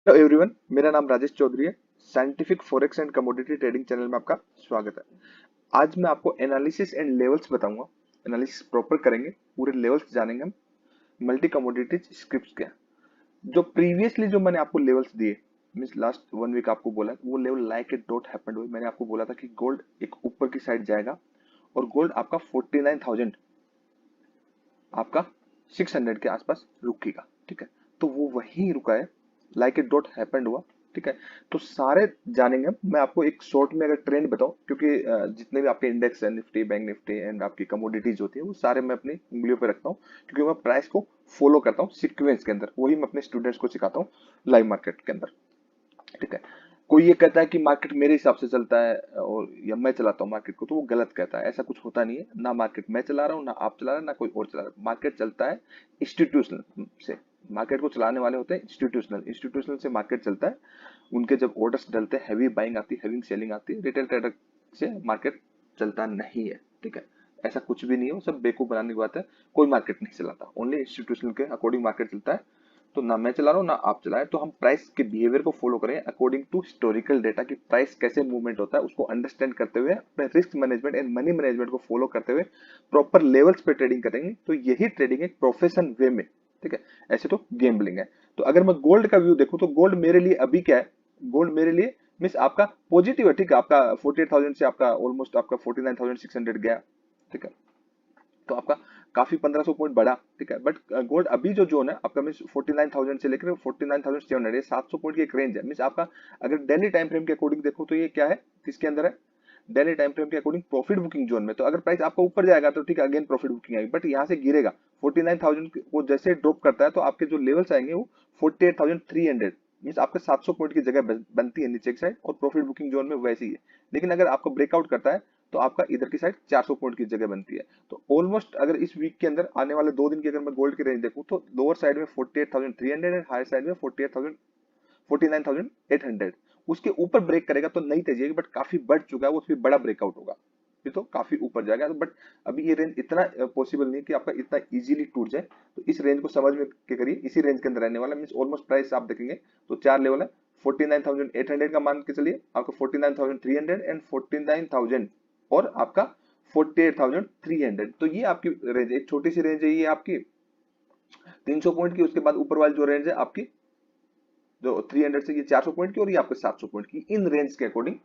Hello everyone, मेरा नाम राजेश चौधरी है। Scientific forex and commodity trading channel में आपका स्वागत है। आज मैं आपको एनालिसिस एंड लेवल्स बताऊंगा। एनालिसिस प्रॉपर करेंगे, पूरे लेवल्स जानेंगे हम। मल्टी कमोडिटीज स्क्रिप्ट्स क्या है। जो प्रीवियसली जो मैंने आपको लेवल्स दिए, मींस लास्ट 1 वीक आपको बोला, वो level like it dot happened हुई। मैंने आपको बोला था कि गोल्ड एक ऊपर की साइड जाएगा और गोल्ड आपका 49,000 आपका 600 के आसपास रुकेगा। ठीक है, तो वो वहीं रुका है, लाइक इट डॉट हैपेंड हुआ। ठीक है, तो सारे जानेंगे हम। मैं आपको एक शॉर्ट में अगर ट्रेंड बताऊं, क्योंकि जितने भी आपके इंडेक्स है, निफ्टी, बैंक निफ्टी एंड आपकी कमोडिटीज होती है, वो सारे मैं अपनी उंगलियों पे रखता हूँ, क्योंकि मैं प्राइस को फॉलो करता हूँ सीक्वेंस के अंदर। वही मैं अपने स्टूडेंट्स को सिखाता हूँ लाइव मार्केट के अंदर। ठीक है, कोई ये कहता है कि मार्केट मेरे हिसाब से चलता है और या मैं चलाता हूँ मार्केट को, तो वो गलत कहता है। ऐसा कुछ होता नहीं है। ना मार्केट मैं चला रहा हूँ, ना आप चला रहे हैं, ना कोई और चला रहा है। मार्केट चलता है इंस्टीट्यूशनल से। मार्केट को चलाने वाले होते हैं इंस्टीट्यूशनल। इंस्टीट्यूशनल से मार्केट चलता है। उनके जब ऑर्डर्स डलते हैं, हैवी बाइंग आती है, हैवी सेलिंग आती है। रिटेल ट्रेडर से मार्केट चलता नहीं है। ठीक है, ऐसा कुछ भी नहीं है, वो सब बेवकूफ बनाने की बात है। कोई मार्केट नहीं चलाता, ओनली इंस्टीट्यूशनल के अकॉर्डिंग मार्केट चलता है। तो ना मैं चला रहा हूँ, ना आप चला रहे हैं। तो हम प्राइस के बिहेवियर को फॉलो करें अकॉर्डिंग टू हिस्टोरिकल डेटा की। प्राइस कैसे मूवमेंट होता है उसको अंडरस्टैंड करते हुए, अपने risk management and money management को फॉलो करते हुए प्रॉपर लेवल्स पे ट्रेडिंग करेंगे। तो यही ट्रेडिंग है प्रोफेशन वे में। ठीक है, ऐसे तो गेम्बलिंग है। तो अगर मैं गोल्ड का व्यू देखूं, तो गोल्ड मेरे लिए अभी क्या है, गोल्ड मेरे लिए मीन्स आपका पॉजिटिव है। ठीक है, आपका 48,000 से आपका ऑलमोस्ट आपका 49,600 गया। ठीक है, तो आपका काफी 1500 पॉइंट बढ़ा। ठीक है, बट गोल्ड अभी जो जोन है आपका मीन 49,000 से लेकर 49,700, 700 पॉइंट की एक रेंज है। मीन आपका अगर डेली टाइम फ्रेम के अकॉर्डिंग देखो, तो ये क्या है, किसके अंदर है, डेली टाइम फ्रेम के अकॉर्डिंग प्रॉफिट बुकिंग जोन में। तो अगर प्राइस आपका ऊपर जाएगा तो ठीक है, अगेन प्रॉफिट बुकिंग आएगी, बट यहाँ से गिरेगा। 49,000 को जैसे ड्रॉप करता है, तो आपके जो लेवल्स आएंगे वो 48,300, मीन आपके 700 पॉइंट की जगह बनती है नीचे की साइड, और प्रॉफिट बुकिंग जोन में वैसे ही है। लेकिन अगर आपको ब्रेकआउट करता है, तो आपका इधर की साइड 400 पॉइंट की जगह बनती है। तो ऑलमोस्ट अगर इस वीक के अंदर आने वाले 2 दिन की अगर मैं गोल्ड की रेंज देखूं, तो लोअर साइड में 48,300 एंड हायर साइड में 49,800। उसके ऊपर ब्रेक करेगा तो नई तेजी आएगी, बट काफी बढ़ चुका है वो, उसमें बड़ा ब्रेकआउट होगा, ये तो काफी ऊपर जाएगा। बट अभी ये रेंज इतना पॉसिबल नहीं कि आपका इतना इजीली टूट जाए। तो इस रेंज को समझ में के करिए, इसी रेंज के अंदर रहने वाला। मीन ऑलमोस्ट प्राइस आप देखेंगे तो 4 लेवल है। 49,800 का मान के चलिए, आपका 49,300 एंड 49,000, और आपका 48,300। तो ये आपकी रेंज, एक छोटी सी रेंज है ये आपकी 300 पॉइंट की। उसके बाद ऊपर वाली जो रेंज है आपकी, जो 300 से ये 400 पॉइंट की, और ये आपके 700 पॉइंट की। इन रेंज के according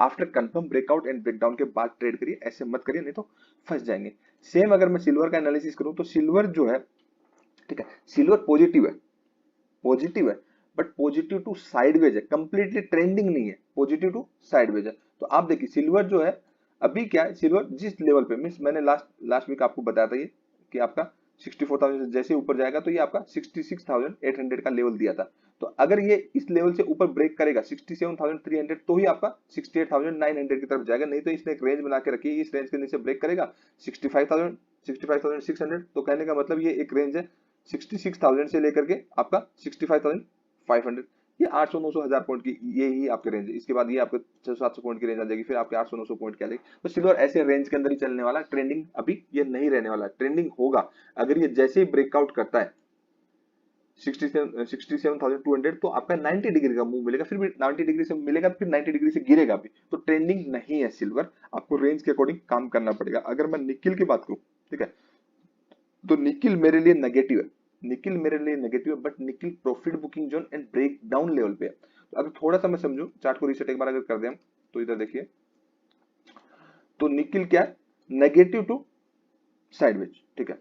after confirm breakout and breakdown के बाद ट्रेड करिए। ऐसे मत करिए, नहीं तो फंस जाएंगे। सेम अगर मैं सिल्वर का एनालिसिस करूं, तो सिल्वर जो है, ठीक है, सिल्वर पॉजिटिव है, पॉजिटिव है, बट पॉजिटिव टू साइडवेज है, कंप्लीटली ट्रेंडिंग नहीं है, पॉजिटिव टू साइडवेज है। तो आप देखिए सिल्वर जो है, अभी क्या है, सिल्वर जिस लेवल पे, मीन मैंने लास्ट लास्ट वीक आपको बताया था ये, कि आपका 64,000 से जैसे ऊपर जाएगा, तो ये आपका 66,800 का लेवल दिया था। तो अगर ये इस लेवल से ऊपर ब्रेक करेगा 67,300, तो ही आपका 68,900 की तरफ जाएगा। नहीं तो इसने एक रेंज बना के रखी है, इस रेंज के नीचे ब्रेक करेगा 65,000, 65,600। तो कहने का मतलब ये एक रेंज है 66,000 से लेकर के आपका 65,500। ये 800 900 हजार पॉइंट की ये ही आपके रेंज है। इसके बाद ये आपके 600 700 पॉइंट की रेंज आ जाएगी, फिर आपके 800 900 पॉइंट की आ जाएगी। तो सिल्वर ऐसे रेंज के अंदर ही चलने वाला। ट्रेंडिंग अभी ये नहीं रहने वाला, ट्रेंडिंग होगा अगर ये जैसे ही ब्रेकआउट करता है 67,200, तो आपका 90 डिग्री का मूव मिलेगा। फिर भी 90 डिग्री से मिलेगा, फिर 90 डिग्री से गिरेगा भी। तो ट्रेंडिंग नहीं है सिल्वर, आपको रेंज के अकॉर्डिंग काम करना पड़ेगा। अगर मैं निकिल की बात करूं, ठीक है, तो निकिल मेरे लिए नेगेटिव है। निकिल मेरे लिए नेगेटिव है, but nickel profit booking zone and break down level पे है। तो अगर थोड़ा सा मैं समझू, चार्ट को रीसेट एक बार अगर कर दें हम, तो इधर देखिए, तो निकिल क्या है, नेगेटिव टू साइडवेज। ठीक है,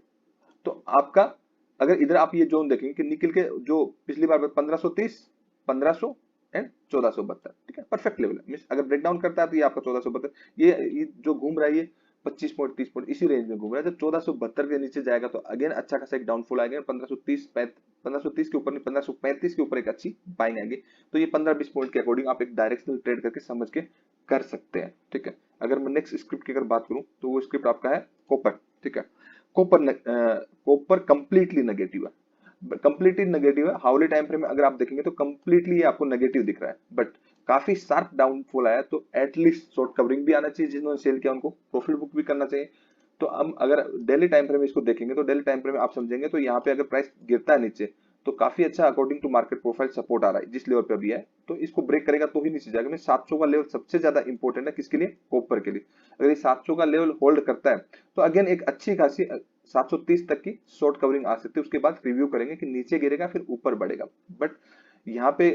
तो आपका अगर इधर आप ये जोन देखेंगे कि निकिल के जो पिछली बार 1530, 1500 एंड 1472, ठीक है, परफेक्ट लेवल है। मींस अगर ब्रेक डाउन करता है तो ये आपका 1472, ये जो घूम रहा है, ये 25 पॉइंट 30 पॉइंट इसी रेंज में घूम रहा है। जब 1472 के नीचे जाएगा, तो अगेन अच्छा खासा एक डाउनफॉल आएगा। 1530 के ऊपर नहीं, 1535 के ऊपर एक अच्छी बाइंग आएगी। तो ये 15-20 पॉइंट के अकॉर्डिंग आप एक डायरेक्शनल ट्रेड करके समझ के कर सकते हैं। ठीक है, अगर मैं नेक्स्ट स्क्रिप्ट की अगर बात करूं, तो वो स्क्रिप्ट आपका है कॉपर। ठीक है, कॉपर, कॉपर कंप्लीटली नेगेटिव है, कंप्लीटली नेगेटिव है। हाउली टाइम फ्रेम में अगर आप देखेंगे, तो कंप्लीटली आपको नेगेटिव दिख रहा है, बट काफी शार्प डाउनफॉल आया। तो एटलीस्ट शॉर्ट कवरिंग भी आना चाहिए, जिन्होंने सेल किया उनको प्रॉफिट बुक भी करना चाहिए। तो हम अगर डेली टाइम फ्रेम में इसको देखेंगे, तो डेली टाइम फ्रेम में आप समझेंगे, तो यहाँ पे अगर प्राइस गिरता है नीचे, तो काफी अच्छा according to market profile support आ रहा है जिस लेवल पे अभी है। तो इसको ब्रेक करेगा तो ही नीचे जाएगा। 700 का लेवल सबसे ज्यादा इंपॉर्टेंट है किसके लिए, कॉपर के लिए। अगर ये 700 का लेवल होल्ड करता है तो अगेन एक अच्छी खासी 730 तक की शॉर्ट कवरिंग आ सकती है। उसके बाद रिव्यू करेंगे कि नीचे गिरेगा फिर ऊपर बढ़ेगा। बट यहाँ पे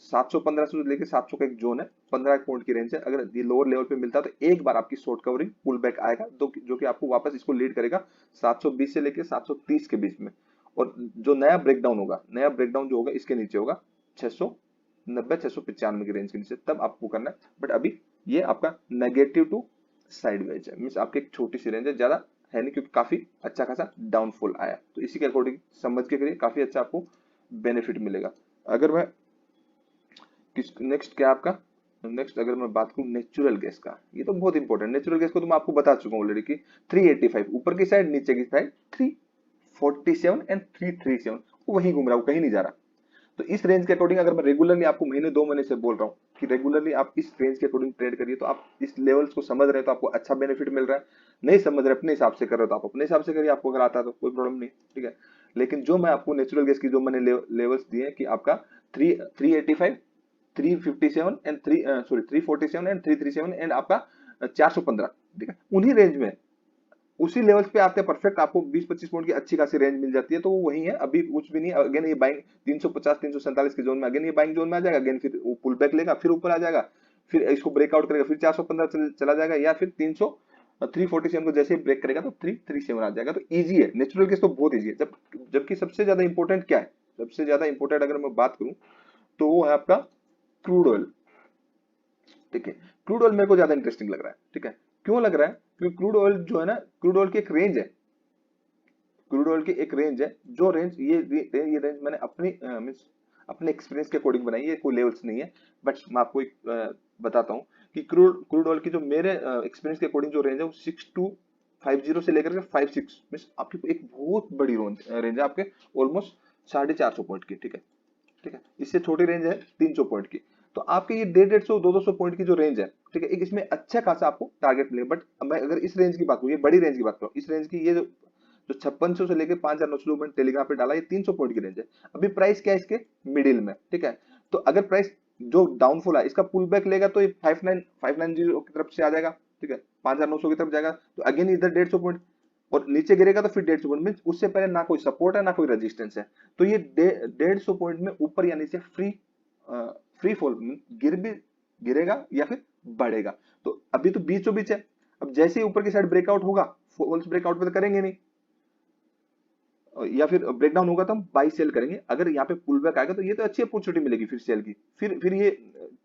715 से लेके 700 का एक जोन है, 15 पॉइंट की रेंज है। अगर ये लोअर लेवल पे मिलता है तो एक बार आपकी शॉर्ट कवरिंग पुल बैक आएगा जो कि आपको वापस इसको लीड करेगा 720 से लेके 730 के बीच में। और जो नया ब्रेकडाउन होगा, नया ब्रेकडाउन जो होगा इसके नीचे होगा 690 695 की रेंज के नीचे, तब आपको करना है। बट अभी ये आपका नेगेटिव टू साइडवेज है, मींस आपकी एक छोटी सी रेंज है, ज्यादा है नहीं, क्योंकि काफी अच्छा खासा डाउनफॉल आया। तो इसी के अकॉर्डिंग समझ के करिए, काफी अच्छा आपको बेनिफिट मिलेगा। अगर मैं नेक्स्ट क्या आपका, नेक्स्ट अगर मैं बात करूं नेचुरल गैस का, ये तो बहुत इंपॉर्टेंट। नेचुरल गैस को तो मैं आपको बता चुका हूं ऑलरेडी कि 385 ऊपर की साइड, नीचे की साइड 347 एंड 337, वहीं घूम रहा हूं, कहीं नहीं जा रहा। तो इस रेंज के अकॉर्डिंग अगर मैं रेगुलरली आपको महीने 2 महीने से बोल रहा हूँ कि रेगुलरली आप इस रेंज के अकॉर्डिंग ट्रेड करिए, तो आप इस लेवल्स को समझ रहे हैं तो आपको अच्छा बेनिफिट मिल रहा है। नहीं समझ रहे अपने हिसाब से कर रहे हो तो आप अपने हिसाब से करिए, आपको अगर आता है तो कोई प्रॉब्लम नहीं, ठीक है। लेकिन जो मैं आपको नेचुरल गैस की जो मैंने लेवल्स दिए हैं कि आपका 385 357 एंड 347 एंड 337 एंड आपका 415, ठीक है, उन्हीं रेंज में उसी लेवल्स पे आते हैं परफेक्ट, आपको 20-25 पॉइंट की अच्छी खासी रेंज मिल जाती है। तो वो वही है, अभी कुछ भी नहीं। अगेन ये बाइंग 350 347 के जोन में, अगेन ये बाइंग जोन में आ जाएगा, अगेन फिर पुल बैक लेगा, फिर ऊपर आ जाएगा, फिर इसको ब्रेकआउट करेगा, फिर 415 चला जाएगा, या फिर 347 को जैसे ही ब्रेक करेगा तो 337 आ जाएगा। तो इजी है, नेचुरल केस तो बहुत इजी है। जबकि सबसे ज्यादा इंपॉर्टेंट क्या है, सबसे ज्यादा इंपॉर्टेंट अगर मैं बात करूं तो वो है आपका क्रूड ऑयल, ठीक है। क्रूड ऑयल मेरे को ज्यादा इंटरेस्टिंग लग रहा है, ठीक है। क्यों लग रहा है, क्योंकि क्रूड ऑयल जो है ना, क्रूड ऑयल की एक रेंज है, क्रूड ऑयल की एक रेंज है, जो रेंज ये रेंज मैंने अपनी मींस अपने एक्सपीरियंस के अकॉर्डिंग बनाई है, कोई लेवल्स नहीं है। बट मैं आपको एक बताता हूँ कि क्रूड ऑयल की जो मेरे एक्सपीरियंस के अकॉर्डिंग जो रेंज है वो 6250 से लेकर के 56 मींस आपकी एक बहुत बड़ी रेंज है आपके, ऑलमोस्ट 450 पॉइंट की, ठीक है, ठीक है। इससे छोटी रेंज है 300 पॉइंट की। तो आपके ये 150 200 पॉइंट की जो रेंज है, ठीक है, एक इसमें अच्छा खासा आपको टारगेट मिलेगा। बट मैं अगर इस रेंज की बात करूँ, ये बड़ी रेंज की बात करूँ, इस रेंज की ये जो 5600 से लेकर 5900 मैंने टेलीग्राम पे डाला, ये 300 पॉइंट की रेंज है। अभी प्राइस क्या है इसके, मिडिल में, ठीक है। तो अगर प्राइस जो डाउनफॉल है इसका पुल बैक लेगा तो ये 590 की तरफ से आ जाएगा, ठीक है, 5900 की तरफ जाएगा, तो अगेन इधर 150 पॉइंट, और नीचे गिरेगा तो फिर 150 पॉइंट में, उससे पहले ना कोई सपोर्ट है ना कोई रेजिस्टेंस है। तो ये 150 पॉइंट में ऊपर या नीचे फ्री फॉल, गिर भी गिरेगा या फिर बढ़ेगा। तो अभी तो बीचों बीच है। अब जैसे ही ऊपर की साइड ब्रेकआउट होगा, फॉल्स ब्रेकआउट पे तो करेंगे नहीं, या फिर ब्रेकडाउन होगा तो हम बाई सेल करेंगे। अगर यहाँ पे पुल बैक आएगा तो ये तो अच्छी अपॉर्चुनिटी मिलेगी फिर सेल की। फिर ये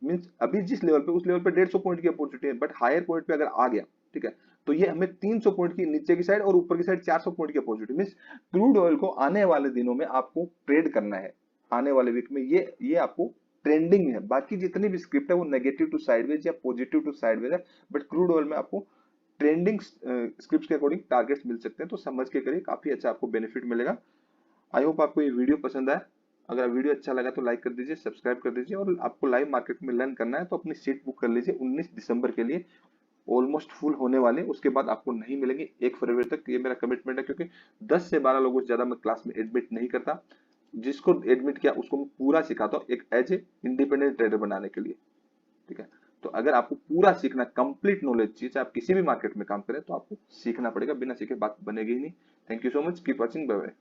मींस अभी जिस लेवल पे, उस लेवल पे 150 पॉइंट की अपॉर्चुनिटी है, बट हायर पॉइंट पे अगर आ गया, ठीक है, तो ये हमें 300 पॉइंट की नीचे की साइड और ऊपर की साइड 400 पॉइंट की अपॉर्चुनिटी। मींस क्रूड ऑयल को आने वाले दिनों में आपको ट्रेड करना है, आने वाले वीक में ये आपको ट्रेंडिंग है। बाकी जितनी भी स्क्रिप्ट है वो नेगेटिव टू साइडवेज या पॉजिटिव टू साइडवेज है, बट क्रूड ऑयल में आपको ट्रेंडिंग स्क्रिप्ट के अकॉर्डिंग टारगेट्स मिल सकते हैं। तो समझ के करिए, काफी अच्छा आपको बेनिफिट मिलेगा। आई होप आपको ये वीडियो पसंद आया। अगर वीडियो अच्छा लगा तो लाइक कर दीजिए, सब्सक्राइब कर दीजिए, और आपको लाइव मार्केट में लर्न करना है तो अपनी सीट बुक कर लीजिए 19 दिसंबर के लिए। ऑलमोस्ट फुल होने वाले, उसके बाद आपको नहीं मिलेंगे 1 फरवरी तक, ये मेरा कमिटमेंट है। क्योंकि 10 से 12 लोगों से ज्यादा मैं क्लास में एडमिट नहीं करता। जिसको एडमिट किया उसको मैं पूरा सिखाता हूँ एक एज ए इंडिपेंडेंट ट्रेडर बनाने के लिए, ठीक है। तो अगर आपको पूरा सीखना, कंप्लीट नॉलेज चाहिए, चाहे आप किसी भी मार्केट में काम करें, तो आपको सीखना पड़ेगा, बिना सीखे बात बनेगी ही नहीं। Thank you so much, keep watching, bye bye.